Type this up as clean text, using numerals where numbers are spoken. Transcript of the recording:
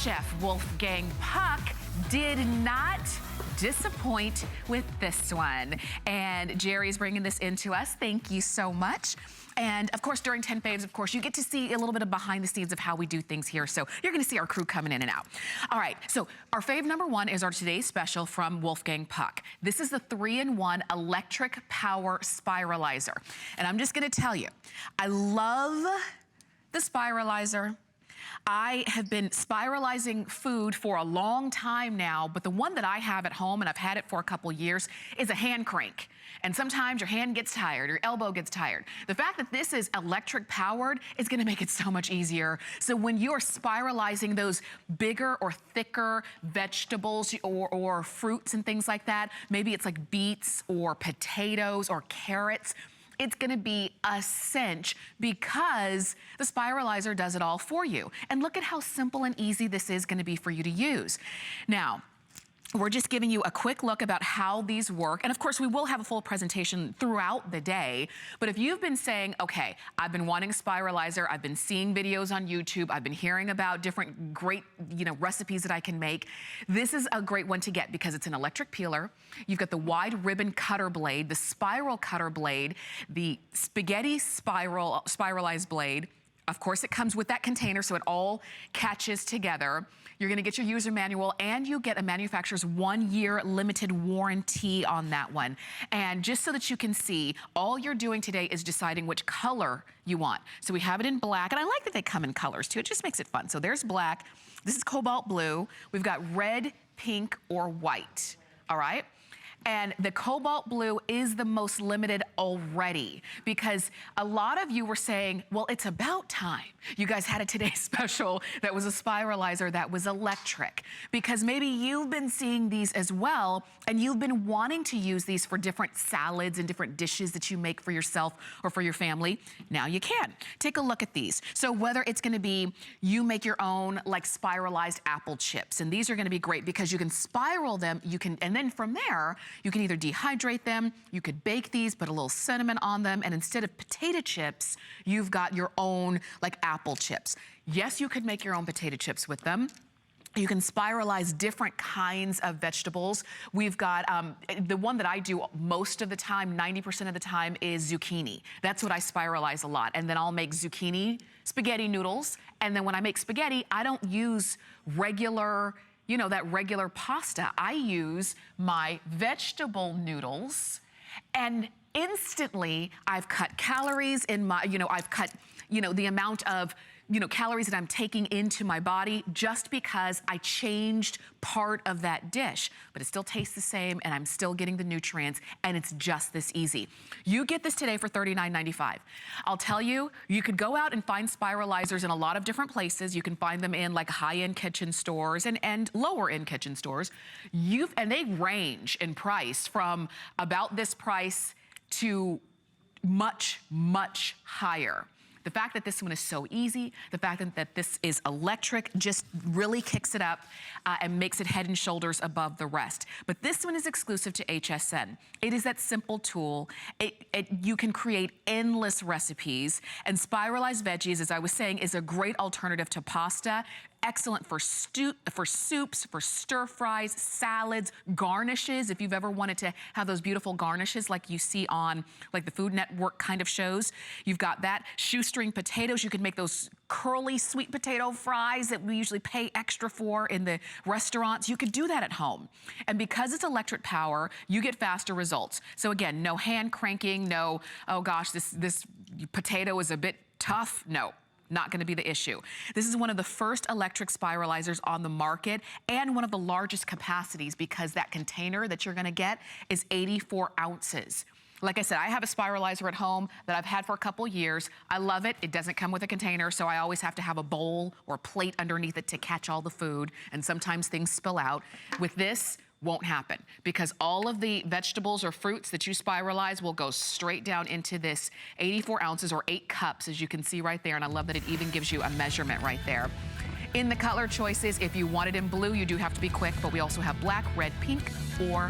Chef Wolfgang Puck did not disappoint with this one. And Jerry's bringing this into us. Thank you so much. And of course, during 10 faves, of course, you get to see a little bit of behind the scenes of how we do things here. So you're gonna see our crew coming in and out. All right, so our fave number one is our today's special from Wolfgang Puck. This is the 3-in-1 electric power spiralizer. And I'm just gonna tell you, I love the Spiralizer. I have been spiralizing food for a long time now, but the one that I have at home, and I've had it for a couple years, is a hand crank. And sometimes your hand gets tired, your elbow gets tired. The fact that this is electric powered is gonna make it so much easier. So when you're spiralizing those bigger or thicker vegetables or fruits and things like that, maybe it's like beets or potatoes or carrots, it's gonna be a cinch because the Spiralizer does it all for you. And look at how simple and easy this is gonna be for you to use. Now, we're just giving you a quick look about how these work. And of course, we will have a full presentation throughout the day. But if you've been saying, okay, I've been wanting a Spiralizer, I've been seeing videos on YouTube, I've been hearing about different great, recipes that I can make, this is a great one to get because it's an electric peeler. You've got the wide ribbon cutter blade, the spiral cutter blade, the spaghetti spiralized blade. Of course, it comes with that container, so it all catches together. You're gonna get your user manual, and you get a manufacturer's 1-year limited warranty on that one. And just so that you can see, all you're doing today is deciding which color you want. So we have it in black, and I like that they come in colors too. It just makes it fun. So there's black. This is cobalt blue. We've got red, pink, or white, all right? And the cobalt blue is the most limited already because a lot of you were saying, well, it's about time. You guys had a Today Special that was a Spiralizer that was electric because maybe you've been seeing these as well and you've been wanting to use these for different salads and different dishes that you make for yourself or for your family. Now you can. Take a look at these. So whether it's gonna be you make your own like spiralized apple chips, and these are gonna be great because you can spiral them, and then from there, you can either dehydrate them, you could bake these, put a little cinnamon on them, and instead of potato chips, you've got your own like apple chips. Yes, you could make your own potato chips with them. You can spiralize different kinds of vegetables. We've got, the one that I do most of the time, 90% of the time, is zucchini. That's what I spiralize a lot. And then I'll make zucchini spaghetti noodles. And then when I make spaghetti, I don't use regular, that regular pasta. I use my vegetable noodles, and instantly I've cut calories in my, I've cut, the amount of, calories that I'm taking into my body just because I changed part of that dish. But it still tastes the same and I'm still getting the nutrients, and it's just this easy. You get this today for $39.95. I'll tell you, you could go out and find Spiralizers in a lot of different places. You can find them in like high-end kitchen stores and lower-end kitchen stores. And they range in price from about this price to much, much higher. The fact that this one is so easy, the fact that this is electric just really kicks it up and makes it head and shoulders above the rest. But this one is exclusive to HSN. It is that simple tool. You can create endless recipes, and spiralized veggies, as I was saying, is a great alternative to pasta. Excellent for soups, for stir fries, salads, garnishes. If you've ever wanted to have those beautiful garnishes like you see on like the Food Network kind of shows, you've got that. Shoestring potatoes, you can make those curly sweet potato fries that we usually pay extra for in the restaurants. You could do that at home. And because it's electric power, you get faster results. So again, no hand cranking, no, oh gosh, this potato is a bit tough. No. Not gonna be the issue. This is one of the first electric spiralizers on the market and one of the largest capacities because that container that you're gonna get is 84 ounces. Like I said, I have a Spiralizer at home that I've had for a couple years. I love it. It doesn't come with a container, so I always have to have a bowl or plate underneath it to catch all the food, and sometimes things spill out. With this, won't happen because all of the vegetables or fruits that you spiralize will go straight down into this 84 ounces or 8 cups, as you can see right there. And I love that it even gives you a measurement right there. In the color choices, if you want it in blue, you do have to be quick, but we also have black, red, pink, or